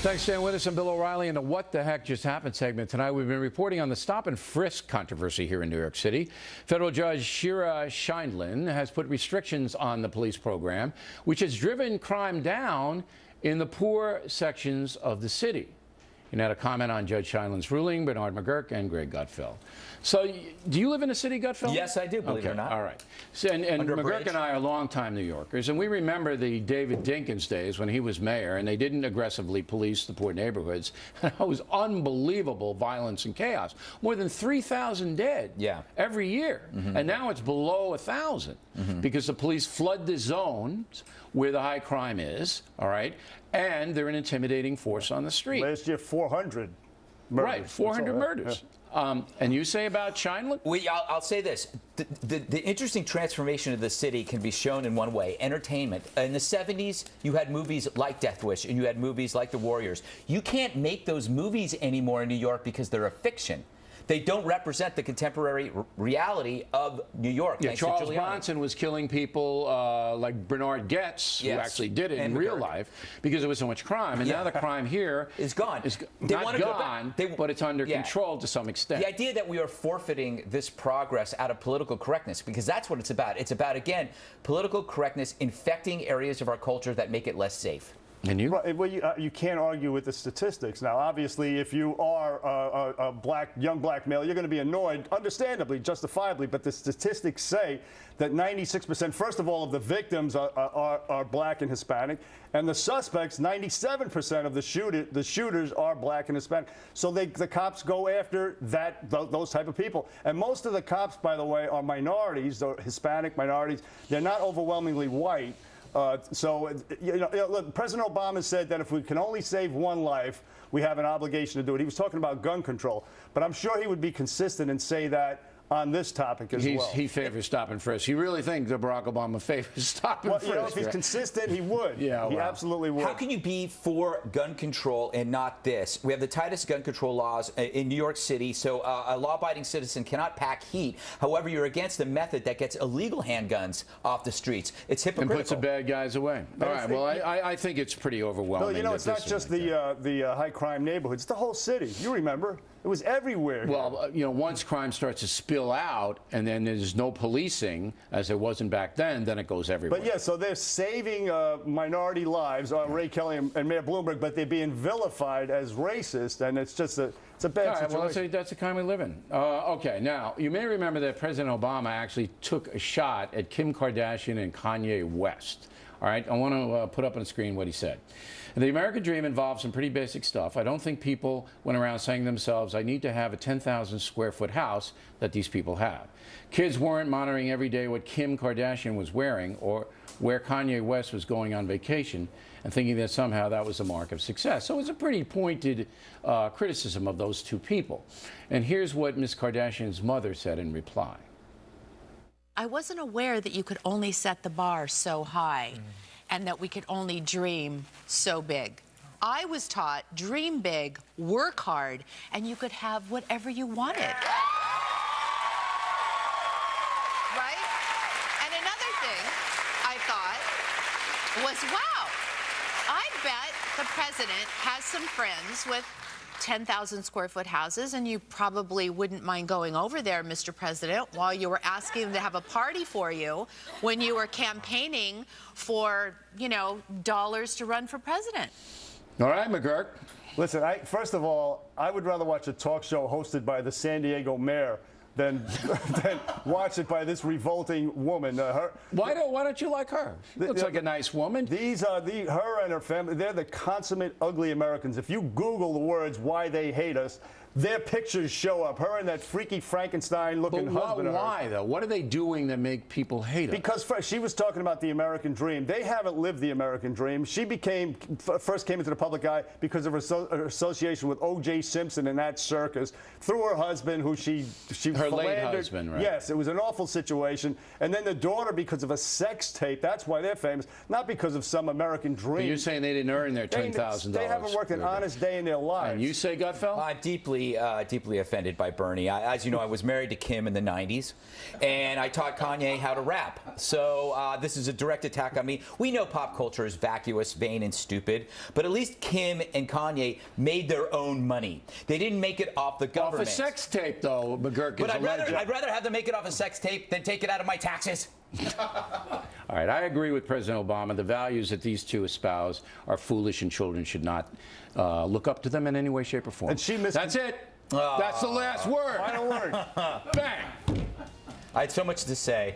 Thanks for staying with us. I'm Bill O'Reilly in the What the Heck Just Happened segment. Tonight we've been reporting on the stop and frisk controversy here in New York City. Federal Judge Shira Scheindlin has put restrictions on the police program, which has driven crime down in the poor sections of the city. You had a comment on Judge Scheindlin's ruling, Bernard McGuirk and Greg Gutfeld. So, do you live in the city, Gutfeld? Yes, I do, believe it or not. All right. So, and McGuirk and I are longtime New Yorkers, and we remember the David Dinkins days when he was mayor, and they didn't aggressively police the poor neighborhoods. It was unbelievable violence and chaos. More than 3,000 dead every year. And now it's below 1,000 because the police flood the zones where the high crime is, all right, and they're an intimidating force on the street. Last year, 400 murders. Right, 400 murders. And you say about Scheindlin? I'll say this. The interesting transformation of the city can be shown in one way, entertainment. In the 70s, you had movies like Death Wish, and you had movies like The Warriors. You can't make those movies anymore in New York because they're a fiction. They don't represent the contemporary reality of New York. Yeah, Charles Bronson was killing people like Bernard Goetz, who actually did it in real life because there was so much crime. And now the crime here is gone. Not gone, but it's under control to some extent. The idea that we are forfeiting this progress out of political correctness, because that's what it's about. It's about, again, political correctness infecting areas of our culture that make it less safe. And you? Right, well, you can't argue with the statistics. Now, obviously, if you are a young black male, you're going to be annoyed, understandably, justifiably, but the statistics say that 96%, first of all, of the victims are black and Hispanic, and the suspects, 97% of the shooters are black and Hispanic. So the cops go after those type of people. And most of the cops, by the way, are minorities, or Hispanic minorities. They're not overwhelmingly white. Look, President Obama said that if we can only save one life, we have an obligation to do it. He was talking about gun control, but I'm sure he would be consistent and say that on this topic as well. He favors stop and frisk. You really think that Barack Obama favors stop and frisk? If he's consistent, he would. He absolutely would. How can you be for gun control and not this? We have the tightest gun control laws in New York City, so a law-abiding citizen cannot pack heat. However, you're against a method that gets illegal handguns off the streets. It's hypocritical. And puts the bad guys away. All right, well, I think it's pretty overwhelming. It's not just the high-crime neighborhoods. It's the whole city. You remember. It was everywhere. Well, once crime starts to spill out and then there's no policing, as there wasn't back then it goes everywhere. But, so they're saving minority lives, Ray Kelly and Mayor Bloomberg, but they're being vilified as racist, and it's just it's a bad situation. Well, that's the kind we live in. Okay, now, you may remember that President Obama actually took a shot at Kim Kardashian and Kanye West. All right, I want to put up on the screen what he said. The American dream involves some pretty basic stuff. I don't think people went around saying to themselves, I need to have a 10,000 square foot house that these people have. Kids weren't monitoring every day what Kim Kardashian was wearing or where Kanye West was going on vacation and thinking that somehow that was a mark of success. So it's a pretty pointed criticism of those two people. And here's what Ms. Kardashian's mother said in reply. I wasn't aware that you could only set the bar so high and that we could only dream so big. I was taught dream big, work hard, and you could have whatever you wanted. Right? And another thing I thought was, wow, I bet the president has some friends with 10,000 square foot houses, and you probably wouldn't mind going over there, Mr. President, while you were asking them to have a party for you when you were campaigning for, dollars to run for president. All right, McGuirk. Listen, first of all, I would rather watch a talk show hosted by the San Diego mayor than watch it by this revolting woman. Why don't you like her? She looks like a nice woman. These are her and her family. They're the consummate ugly Americans. If you Google the words "why they hate us," their pictures show up. Her and that freaky Frankenstein-looking husband. But why, though? What are they doing that make people hate her? Because she was talking about the American dream. They haven't lived the American dream. She first came into the public eye because of her association with O.J. Simpson and that circus through her husband, who she her late husband, right? Yes, it was an awful situation. And then the daughter, because of a sex tape. That's why they're famous, not because of some American dream. But you're saying they didn't earn their $10,000. They haven't worked an honest day in their lives. And you say, Gutfeld? I deeply deeply offended by Bernie. As you know, I was married to Kim in the 90s, and I taught Kanye how to rap. So this is a direct attack on me. We know pop culture is vacuous, vain, and stupid, but at least Kim and Kanye made their own money. They didn't make it off the government. Off a sex tape, though, McGuirk is But a legend. I'd rather have them make it off a sex tape than take it out of my taxes. All right, I agree with President Obama. The values that these two espouse are foolish, and children should not look up to them in any way, shape, or form. And she That's it. That's the last word. Final word. Bang. I had so much to say.